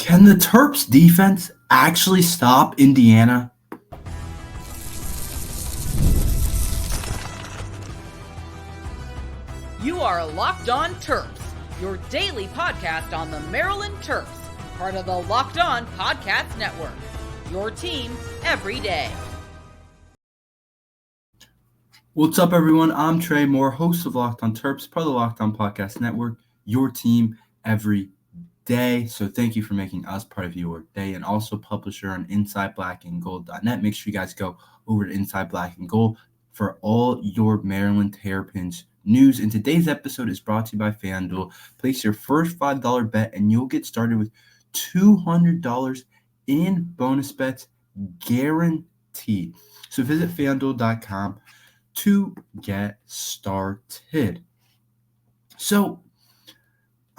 Can the Terps defense actually stop Indiana? You are Locked On Terps, your daily podcast on the Maryland Terps, part of the Locked On Podcast Network. Your team every day. What's up, everyone? I'm Tre Moore, host of Locked On Terps, part of the Locked On Podcast Network, your team every day. So thank you for making us part of your day, and also publisher on InsideBlackandGold.net. Make sure you guys go over to Inside Black and Gold for all your Maryland Terrapins news. And today's episode is brought to you by FanDuel. Place your first $5 bet and you'll get started with $200 in bonus bets guaranteed. So visit FanDuel.com to get started. So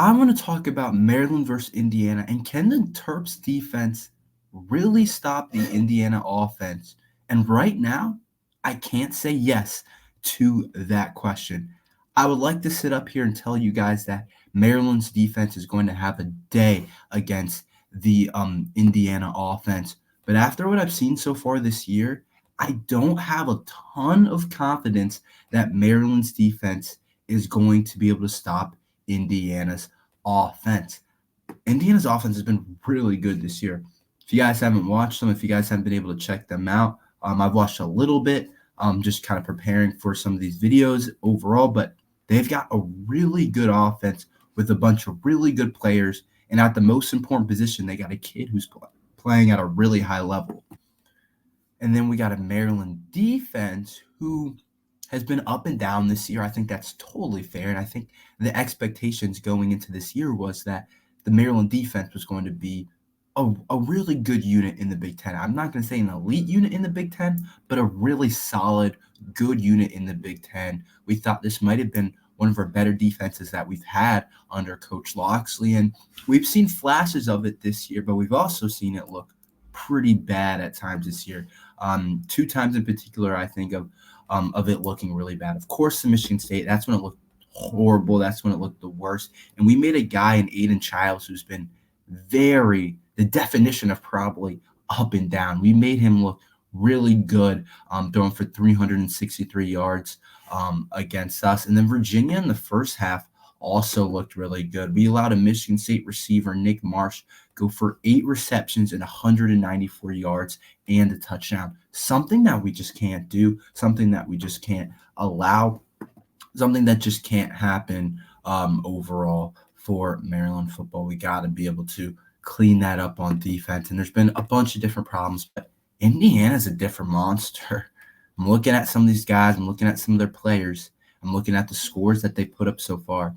I want to talk about Maryland versus Indiana, and can the Terps defense really stop the Indiana offense? And right now, I can't say yes to that question. I would like to sit up here and tell you guys that Maryland's defense is going to have a day against the Indiana offense. But after what I've seen so far this year, I don't have a ton of confidence that Maryland's defense is going to be able to stop Indiana's offense. Indiana's offense has been really good this year. If you guys haven't watched them, if you guys haven't been able to check them out, I've watched a little bit, just kind of preparing for some of these videos overall, but they've got a really good offense with a bunch of really good players, and at the most important position, they got a kid who's playing at a really high level. And then we got a Maryland defense who has been up and down this year. I think that's totally fair. And I think the expectations going into this year was that the Maryland defense was going to be a really good unit in the Big Ten. I'm not going to say an elite unit in the Big Ten, but a really solid, good unit in the Big Ten. We thought this might have been one of our better defenses that we've had under Coach Locksley. And we've seen flashes of it this year, but we've also seen it look pretty bad at times this year. Two times in particular, I think of it looking really bad. Of course, the Michigan State, that's when it looked horrible. That's when it looked the worst. And we made a guy in Aiden Childs who's been the definition of probably up and down. We made him look really good, throwing for 363 yards against us. And then Virginia in the first half also looked really good. We allowed a Michigan State receiver, Nick Marsh, go for 8 receptions and 194 yards and a touchdown. Something that we just can't do, something that we just can't allow, something that just can't happen overall for Maryland football. We got to be able to clean that up on defense. And there's been a bunch of different problems, but Indiana's a different monster. I'm looking at some of these guys. I'm looking at some of their players. I'm looking at the scores that they put up so far.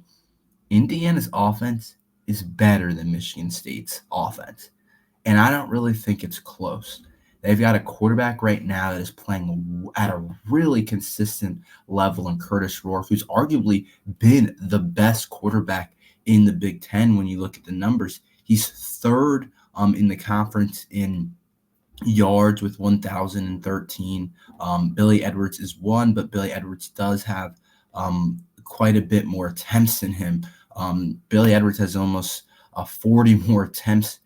Indiana's offense is better than Michigan State's offense, and I don't really think it's close. They've got a quarterback right now that is playing at a really consistent level in Curtis Rourke, who's arguably been the best quarterback in the Big Ten when you look at the numbers. He's third in the conference in yards with 1,013. Billy Edwards is 1, but Billy Edwards does have quite a bit more attempts than him. Billy Edwards has almost 40 more attempts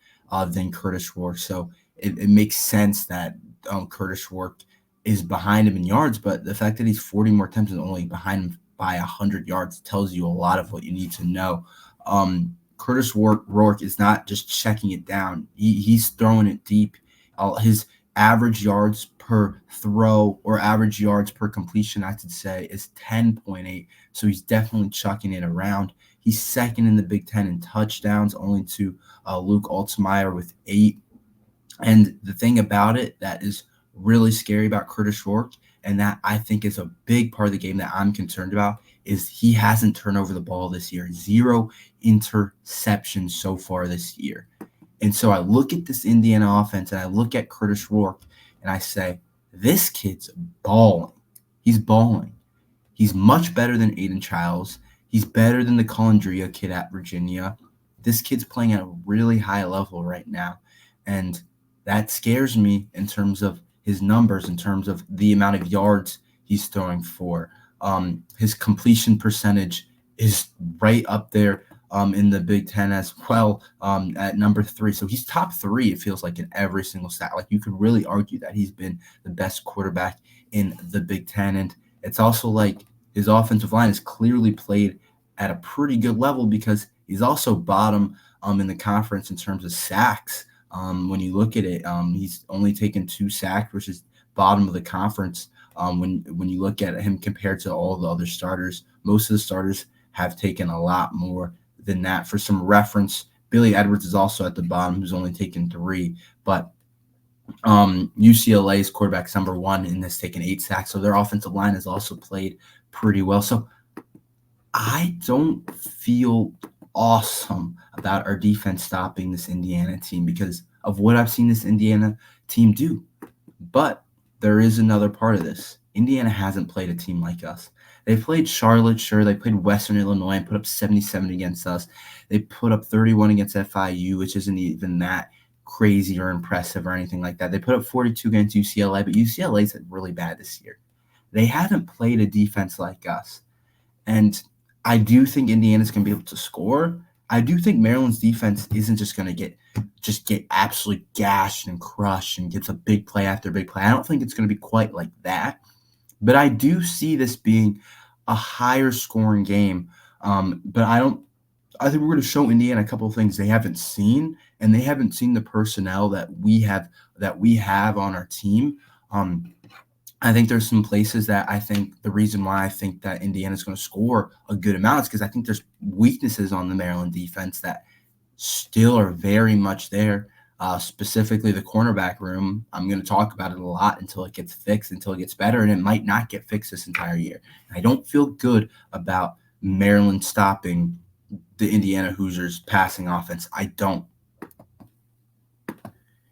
than Curtis Rourke. So it makes sense that Curtis Rourke is behind him in yards, but the fact that he's 40 more attempts and only behind him by 100 yards tells you a lot of what you need to know. Curtis Rourke is not just checking it down. He's throwing it deep. His average yards per throw, or average yards per completion, I should say, is 10.8. So he's definitely chucking it around. He's second in the Big Ten in touchdowns, only to Luke Altsmeyer with 8. And the thing about it that is really scary about Curtis Rourke, and that I think is a big part of the game that I'm concerned about, is he hasn't turned over the ball this year. 0 interceptions so far this year. And so I look at this Indiana offense and I look at Curtis Rourke and I say, this kid's balling. He's balling. He's much better than Aiden Childs. He's better than the Colandrea kid at Virginia. This kid's playing at a really high level right now. And that scares me in terms of his numbers, in terms of the amount of yards he's throwing for. His completion percentage is right up there in the Big Ten as well, at number 3. So he's top 3, it feels like, in every single stat. Like, you could really argue that he's been the best quarterback in the Big Ten. And it's also like his offensive line is clearly played at a pretty good level because he's also bottom in the conference in terms of sacks. When you look at it, he's only taken 2 sacks, which is bottom of the conference. When you look at him compared to all the other starters, most of the starters have taken a lot more than that. For some reference, Billy Edwards is also at the bottom, who's only taken 3, but UCLA's quarterback's number 1 and has taken 8 sacks, so their offensive line has also played pretty well. So I don't feel awesome about our defense stopping this Indiana team because of what I've seen this Indiana team do. But there is another part of this. Indiana hasn't played a team like us. They played Charlotte, sure. They played Western Illinois and put up 77 against us. They put up 31 against FIU, which isn't even that crazy or impressive or anything like that. They put up 42 against UCLA, but UCLA's really bad this year. They haven't played a defense like us. And I do think Indiana's going to be able to score. I do think Maryland's defense isn't just going to get absolutely gashed and crushed and gets a big play after big play. I don't think it's going to be quite like that. But I do see this being a higher scoring game. But I think we're going to show Indiana a couple of things they haven't seen, and they haven't seen the personnel that we have on our team. I think there's some places that I think the reason why I think that Indiana's going to score a good amount is because I think there's weaknesses on the Maryland defense that still are very much there. Specifically the cornerback room. I'm going to talk about it a lot until it gets fixed, until it gets better, and it might not get fixed this entire year. I don't feel good about Maryland stopping the Indiana Hoosiers passing offense. I don't.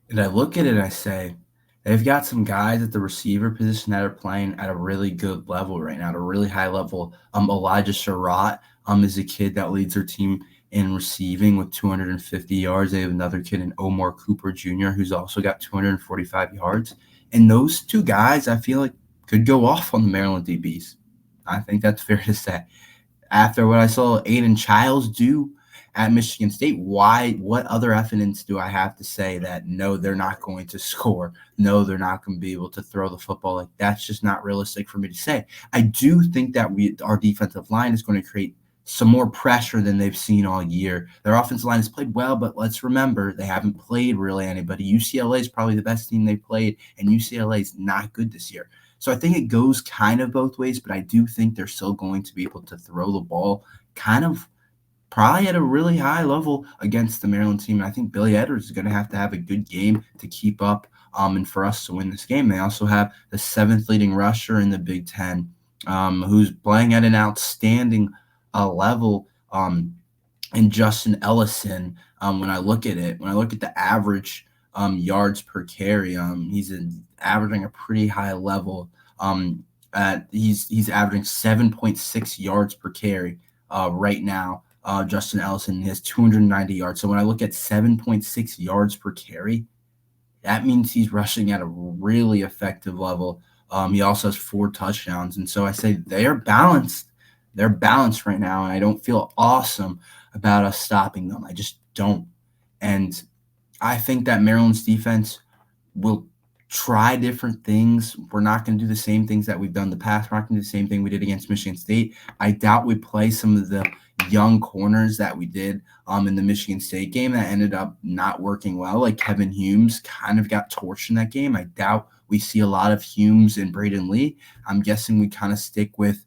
And I look at it and I say, they've got some guys at the receiver position that are playing at a really good level right now, at a really high level. Elijah Sherratt is a kid that leads their team in receiving with 250 yards. They have another kid in Omar Cooper Jr. who's also got 245 yards. And those 2 guys, I feel like, could go off on the Maryland DBs. I think that's fair to say. After what I saw Aiden Childs do at Michigan State, what other evidence do I have to say that, no, they're not going to score? No, they're not going to be able to throw the football. Like, that's just not realistic for me to say. I do think that our defensive line is going to create some more pressure than they've seen all year. Their offensive line has played well, but let's remember they haven't played really anybody. UCLA is probably the best team they played, and UCLA is not good this year. So I think it goes kind of both ways, but I do think they're still going to be able to throw the ball kind of probably at a really high level against the Maryland team. And I think Billy Edwards is going to have a good game to keep up and for us to win this game. They also have the 7th leading rusher in the Big Ten who's playing at an outstanding level in Justin Ellison. When I look at the average yards per carry, he's averaging a pretty high level. He's averaging 7.6 yards per carry right now. Justin Ellison has 290 yards. So when I look at 7.6 yards per carry, that means he's rushing at a really effective level. He also has 4 touchdowns. And so I say they're balanced. They're balanced right now, and I don't feel awesome about us stopping them. I just don't. And I think that Maryland's defense will try different things. We're not going to do the same things that we've done in the past. We're not going to do the same thing we did against Michigan State. I doubt we play some of the young corners that we did in the Michigan State game that ended up not working well. Like Kevin Humes kind of got torched in that game. I doubt we see a lot of Humes and Braden Lee. I'm guessing we kind of stick with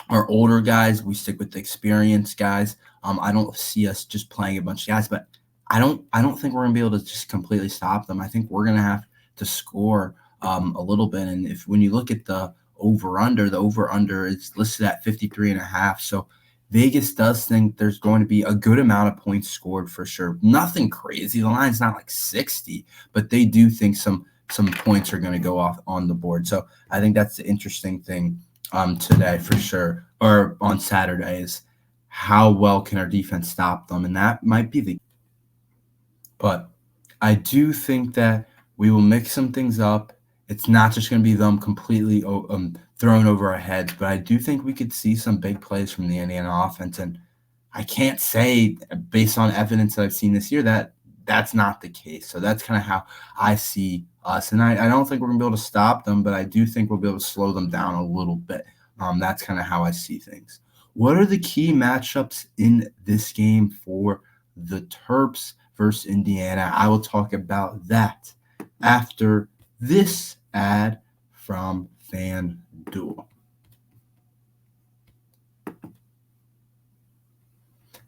our older guys. We stick with the experienced guys. I don't see us just playing a bunch of guys, but I don't think we're going to be able to just completely stop them. I think we're going to have to score a little bit. And when you look at the over-under is listed at 53.5. So Vegas does think there's going to be a good amount of points scored for sure. Nothing crazy. The line's not like 60, but they do think some points are going to go off on the board. So I think that's the interesting thing today for sure, or on Saturday, is how well can our defense stop them? And that might be but I do think that we will mix some things up. It's not just going to be them completely thrown over our heads, but I do think we could see some big plays from the Indiana offense. And I can't say based on evidence that I've seen this year that that's not the case. So that's kind of how I see us. And I don't think we're going to be able to stop them, but I do think we'll be able to slow them down a little bit. That's kind of how I see things. What are the key matchups in this game for the Terps versus Indiana? I will talk about that after this ad from FanDuel.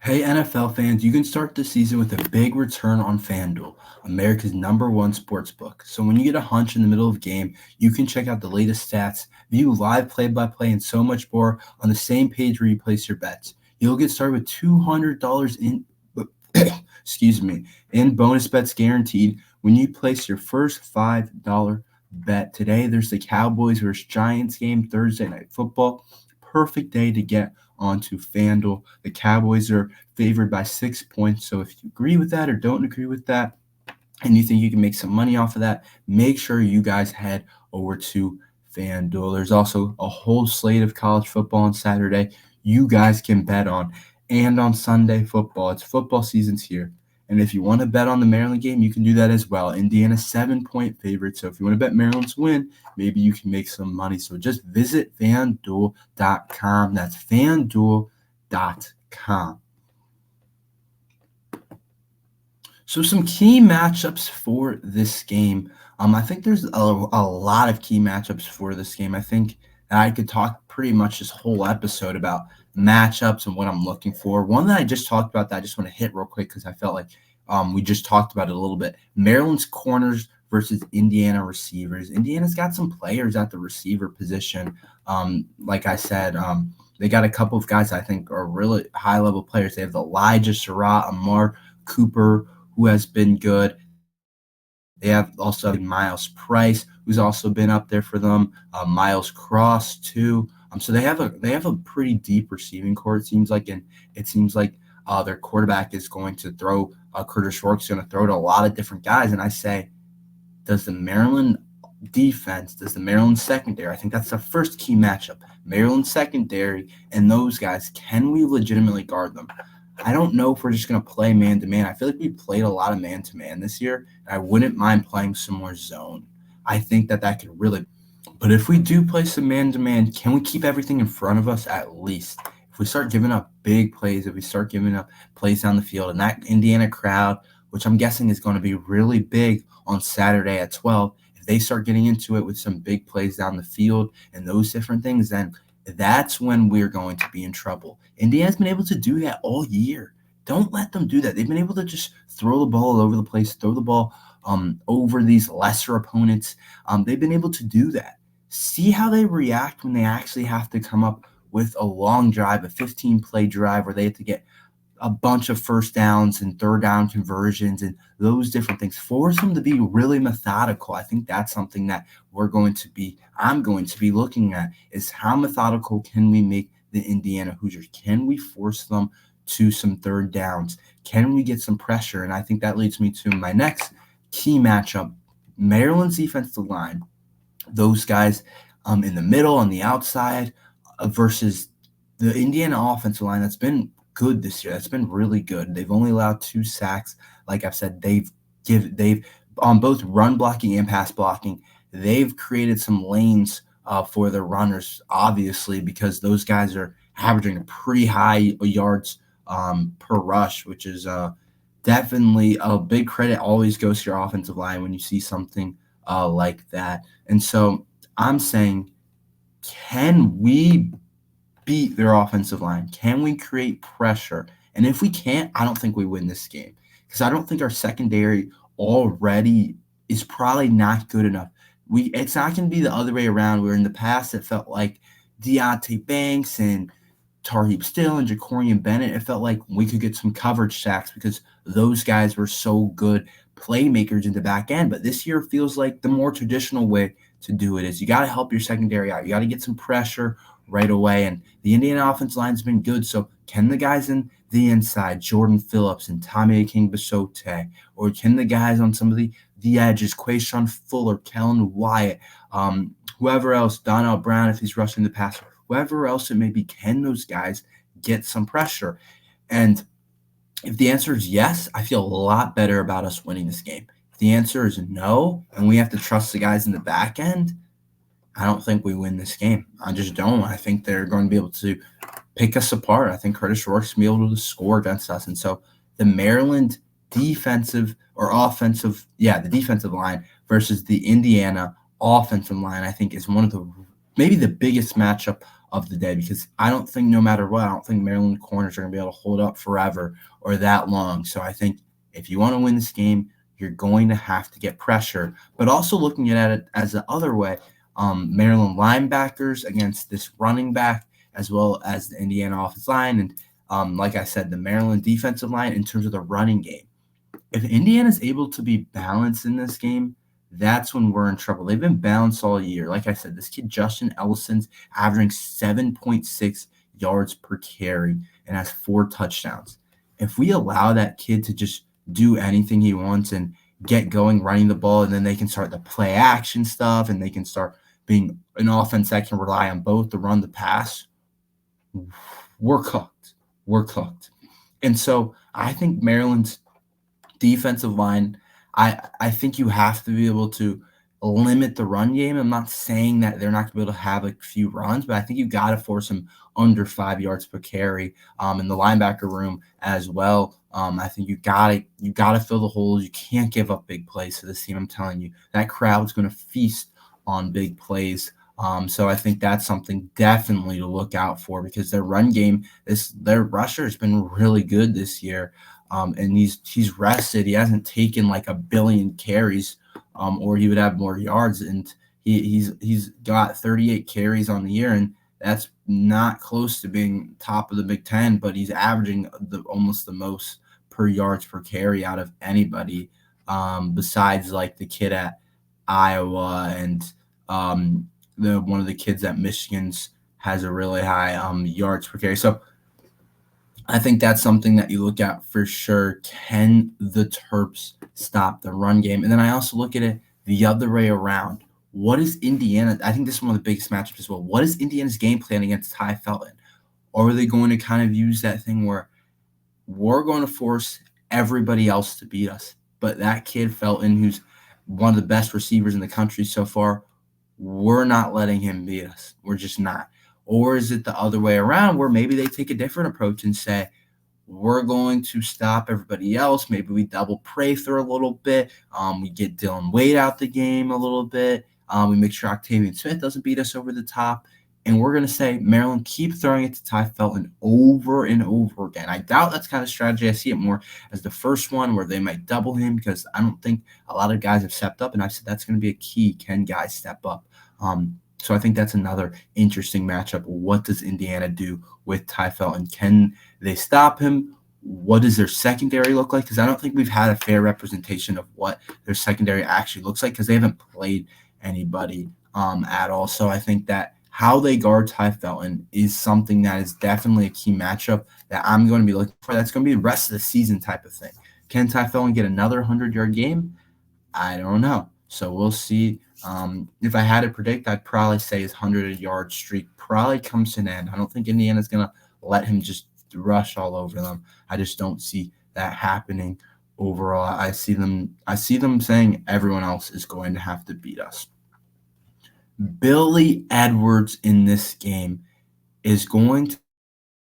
Hey NFL fans, you can start the season with a big return on FanDuel, America's #1 sportsbook. So when you get a hunch in the middle of a game, you can check out the latest stats, view live play-by-play, and so much more on the same page where you place your bets. You'll get started with $200 in in bonus bets guaranteed when you place your first $5 bet. Today, there's the Cowboys versus Giants game, Thursday Night Football. Perfect day to get onto FanDuel. The Cowboys are favored by 6 points. So if you agree with that or don't agree with that, and you think you can make some money off of that, make sure you guys head over to FanDuel. There's also a whole slate of college football on Saturday you guys can bet on. And on Sunday football, it's football season's here. And if you want to bet on the Maryland game, you can do that as well. Indiana 7-point favorite. So if you want to bet Maryland to win, maybe you can make some money. So just visit FanDuel.com. That's FanDuel.com. So some key matchups for this game. I think there's a lot of key matchups for this game. I think I could talk pretty much this whole episode about matchups and what I'm looking for. One that I just talked about that I just want to hit real quick because I felt like we just talked about it a little bit. Maryland's corners versus Indiana receivers. Indiana's got some players at the receiver position. Like I said, they got a couple of guys I think are really high-level players. They have Elijah Surratt, Amar Cooper, who has been good. They have also Miles Price, who's also been up there for them. Miles Cross too. So they have a pretty deep receiving core. It seems like, and it seems like their quarterback is going to throw. Curtis Rourke's going to throw to a lot of different guys. And I say, does the Maryland defense, does the Maryland secondary? I think that's the first key matchup. Maryland secondary and those guys. Can we legitimately guard them? I don't know if we're just going to play man-to-man. I feel like we played a lot of man-to-man this year, and I wouldn't mind playing some more zone. I think that could really – but if we do play some man-to-man, can we keep everything in front of us at least? If we start giving up big plays, if we start giving up plays down the field, and that Indiana crowd, which I'm guessing is going to be really big on Saturday at 12, if they start getting into it with some big plays down the field and those different things, then – that's when we're going to be in trouble. Indiana's been able to do that all year. Don't let them do that. They've been able to just throw the ball all over the place, throw the ball over these lesser opponents. They've been able to do that. See how they react when they actually have to come up with a long drive, a 15-play drive where they have to get a bunch of first downs and third down conversions and those different things. Force them to be really methodical. I think that's something that I'm going to be looking at is how methodical can we make the Indiana Hoosiers? Can we force them to some third downs? Can we get some pressure? And I think that leads me to my next key matchup, Maryland's defensive line. Those guys in the middle, on the outside versus the Indiana offensive line that's been good this year. That's been really good. They've only allowed 2 sacks. Like I've said, they've on both run blocking and pass blocking, they've created some lanes for their runners, obviously, because those guys are averaging a pretty high yards per rush, which is definitely a big credit always goes to your offensive line when you see something like that. And so I'm saying, can we beat their offensive line? Can we create pressure? And if we can't, I don't think we win this game because I don't think our secondary already is probably not good enough. It's not going to be the other way around where in the past it felt like Deontay Banks and Tarheeb Still and Jacorian Bennett, it felt like we could get some coverage sacks because those guys were so good playmakers in the back end. But this year feels like the more traditional way to do it is you got to help your secondary out. You got to get some pressure right away. And the Indiana offensive line has been good. So can the guys in the inside, Jordan Phillips and Tommy King-Basote, or can the guys on some of the edges, Quayshawn Fuller, Kellen Wyatt, whoever else, Donnell Brown if he's rushing the passer, whoever else it may be, can those guys get some pressure? And if the answer is yes, I feel a lot better about us winning this game. If the answer is no, and we have to trust the guys in the back end, I don't think we win this game. I just don't. I think they're going to be able to pick us apart. I think Curtis Rourke's going to be able to score against us. And so the Maryland defensive or offensive, the defensive line versus the Indiana offensive line, I think is one of the maybe the biggest matchup of the day, because I don't think no matter what, I don't think Maryland corners are going to be able to hold up forever or that long. So I think if you want to win this game, you're going to have to get pressure. But also looking at it as the other way, Maryland linebackers against this running back, as well as the Indiana offensive line. And like I said, the Maryland defensive line in terms of the running game. If Indiana is able to be balanced in this game, that's when we're in trouble. They've been balanced all year. Like I said, this kid, Justin Ellison's averaging 7.6 yards per carry and has 4 touchdowns. If we allow that kid to just do anything he wants and get going running the ball, and then they can start the play action stuff, and they can start being an offense that can rely on both the run, the pass, we're cooked. We're cooked. And so I think Maryland's defensive line, I think you have to be able to limit the run game. I'm not saying that they're not going to be able to have a few runs, but I think you got to force them under 5 yards per carry in the linebacker room as well. I think you gotta fill the holes. You can't give up big plays to this team. I'm telling you, that crowd's going to feast on big plays. So I think that's something definitely to look out for, because their run game, their rusher has been really good this year. And he's rested. He hasn't taken like a billion carries, or he would have more yards. And he's got 38 carries on the year, and that's not close to being top of the Big Ten, but he's averaging almost the most per yards per carry out of anybody, besides like the kid at Iowa and one of the kids at Michigan's has a really high yards per carry. So I think that's something that you look at for sure. Can the Terps stop the run game? And then I also look at it the other way around. What is Indiana? I think this is one of the biggest matchups as well. What is Indiana's game plan against Ty Felton? Or are they going to kind of use that thing where we're going to force everybody else to beat us, but that kid Felton, who's one of the best receivers in the country so far, we're not letting him beat us. We're just not. Or is it the other way around, where maybe they take a different approach and say, we're going to stop everybody else. Maybe we double Prather a little bit. We get Dylan Wade out the game a little bit. We make sure Octavian Smith doesn't beat us over the top. And we're going to say, Maryland, keep throwing it to Ty Felton over and over again. I doubt that's kind of strategy. I see it more as the first one where they might double him, because I don't think a lot of guys have stepped up. And I've said that's going to be a key. Can guys step up? So I think that's another interesting matchup. What does Indiana do with Ty Felton? Can they stop him? What does their secondary look like? Because I don't think we've had a fair representation of what their secondary actually looks like, because they haven't played anybody at all. So I think that how they guard Ty Felton is something that is definitely a key matchup that I'm going to be looking for. That's going to be the rest of the season type of thing. Can Ty Felton get another 100-yard game? I don't know. So we'll see. If I had to predict, I'd probably say his 100-yard streak probably comes to an end. I don't think Indiana's going to let him just rush all over them. I just don't see that happening overall. I see them saying everyone else is going to have to beat us. Billy Edwards in this game is going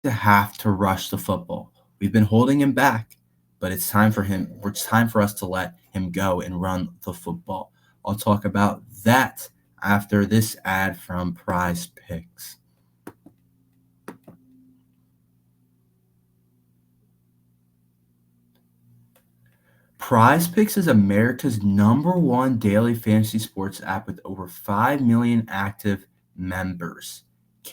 to have to rush the football. We've been holding him back, but it's time for him. It's time for us to let him go and run the football. I'll talk about that after this ad from PrizePicks. PrizePicks is America's #1 daily fantasy sports app with over 5 million active members.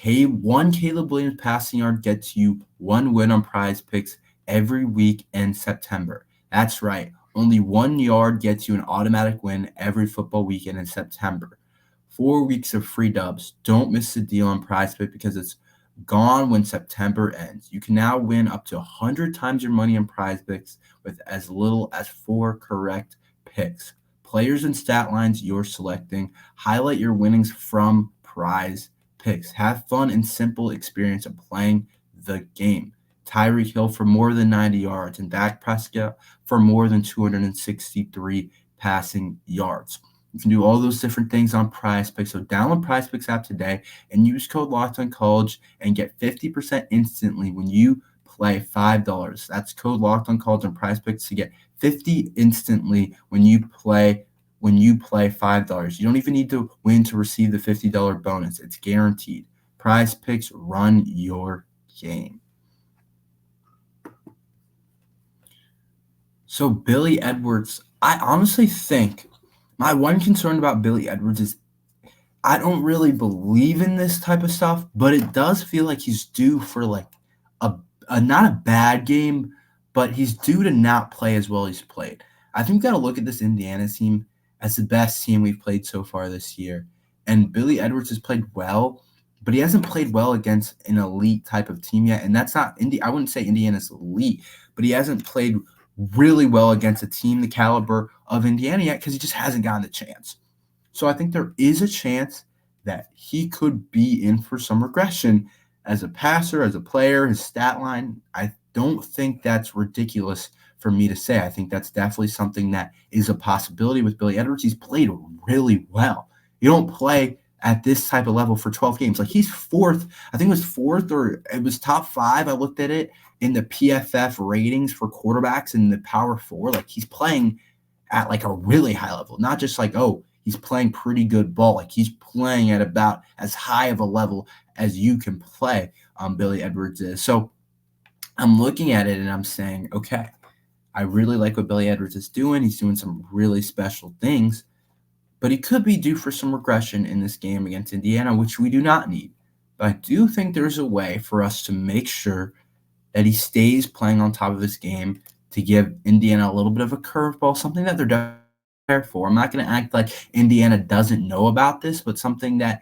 One Caleb Williams passing yard gets you one win on PrizePicks every week in September. That's right. Only 1 yard gets you an automatic win every football weekend in September. 4 weeks of free dubs. Don't miss the deal on PrizePicks, because it's gone when September ends. You can now win up to 100 times your money on PrizePicks with as little as 4 correct picks. Players and stat lines you're selecting. Highlight your winnings from PrizePicks. Have fun and simple experience of playing the game. Tyreek Hill for more than 90 yards, and Dak Prescott for more than 263 passing yards. You can do all those different things on PrizePicks. So download PrizePicks app today and use code LOCKEDONCollege and get 50% instantly when you play $5. That's code LOCKEDONCollege on PrizePicks to get 50 instantly when you play $5. You don't even need to win to receive the $50 bonus. It's guaranteed. PrizePicks, run your game. So Billy Edwards, I honestly think my one concern about Billy Edwards is I don't really believe in this type of stuff, but it does feel like he's due for like a not a bad game, but he's due to not play as well as he's played. I think we've got to look at this Indiana team as the best team we've played so far this year. And Billy Edwards has played well, but he hasn't played well against an elite type of team yet. And that's not I wouldn't say Indiana's elite, but he hasn't played really well against a team the caliber of Indiana yet because he just hasn't gotten the chance. So I think there is a chance that he could be in for some regression as a passer, as a player, his stat line. I don't think that's ridiculous for me to say. I think that's definitely something that is a possibility with Billy Edwards. He's played really well. You don't play at this type of level for 12 games. Like he's fourth, I think it was fourth or it was top 5. I looked at it in the PFF ratings for quarterbacks in the Power 4. Like he's playing at like a really high level, not just like, oh, he's playing pretty good ball. Like he's playing at about as high of a level as you can play. Billy Edwards is. So I'm looking at it and I'm saying, okay, I really like what Billy Edwards is doing. He's doing some really special things, but he could be due for some regression in this game against Indiana, which we do not need. But I do think there's a way for us to make sure that he stays playing on top of his game to give Indiana a little bit of a curveball, something that they're prepared for. I'm not going to act like Indiana doesn't know about this, but something that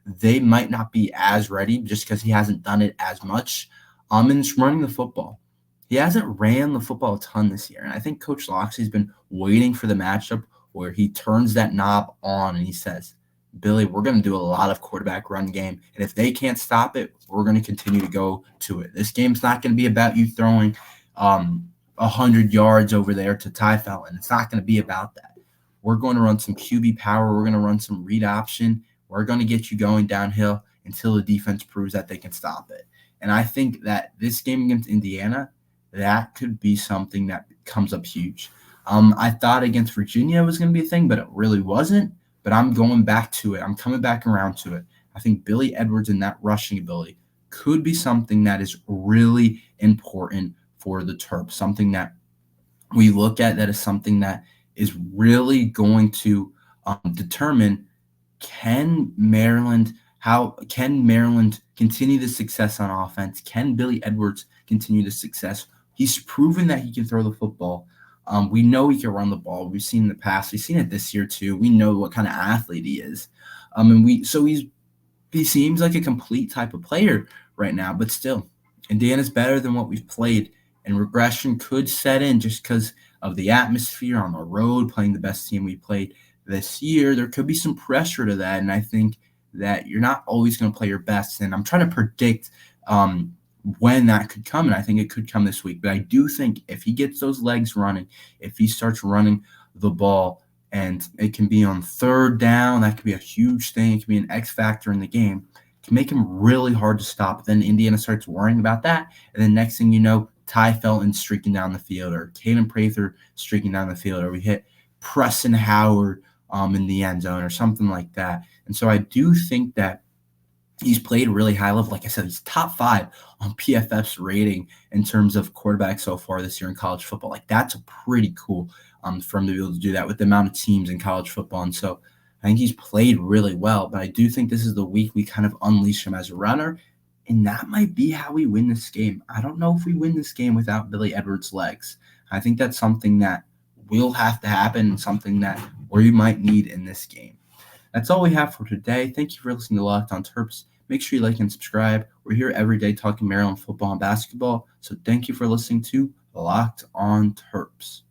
they might not be as ready just because he hasn't done it as much. And it's running the football. He hasn't ran the football a ton this year. And I think Coach Loxley's been waiting for the matchup where he turns that knob on and he says, Billy, we're going to do a lot of quarterback run game. And if they can't stop it, we're going to continue to go to it. This game's not going to be about you throwing 100 yards over there to Ty Felton. It's not going to be about that. We're going to run some QB power. We're going to run some read option. We're going to get you going downhill until the defense proves that they can stop it. And I think that this game against Indiana, that could be something that comes up huge. I thought against Virginia was going to be a thing, but it really wasn't. But I'm going back to it. I'm coming back around to it. I think Billy Edwards and that rushing ability could be something that is really important for the Terps, something that we look at that is something that is really going to determine can Maryland continue the success on offense? Can Billy Edwards continue the success? He's proven that he can throw the football. We know he can run the ball. We've seen in the past. We've seen it this year too. We know what kind of athlete he is. He seems like a complete type of player right now, but still, Indiana's better than what we've played, and regression could set in just because of the atmosphere on the road, playing the best team we played this year. There could be some pressure to that, and I think that you're not always going to play your best, and I'm trying to predict when that could come, and I think it could come this week. But I do think if he gets those legs running, if he starts running the ball, and it can be on third down, that could be a huge thing. It can be an X factor in the game. It can make him really hard to stop. Then Indiana starts worrying about that, and then next thing you know, Ty Felton streaking down the field, or Caden Prather streaking down the field, or we hit Preston Howard in the end zone or something like that. And so I do think that he's played really high level. Like I said, he's top 5 on PFF's rating in terms of quarterbacks so far this year in college football. Like that's pretty cool for him to be able to do that with the amount of teams in college football. And so I think he's played really well, but I do think this is the week we kind of unleash him as a runner. And that might be how we win this game. I don't know if we win this game without Billy Edwards' legs. I think that's something that will have to happen, something that we might need in this game. That's all we have for today. Thank you for listening to Locked On Terps. Make sure you like and subscribe. We're here every day talking Maryland football and basketball. So thank you for listening to Locked On Terps.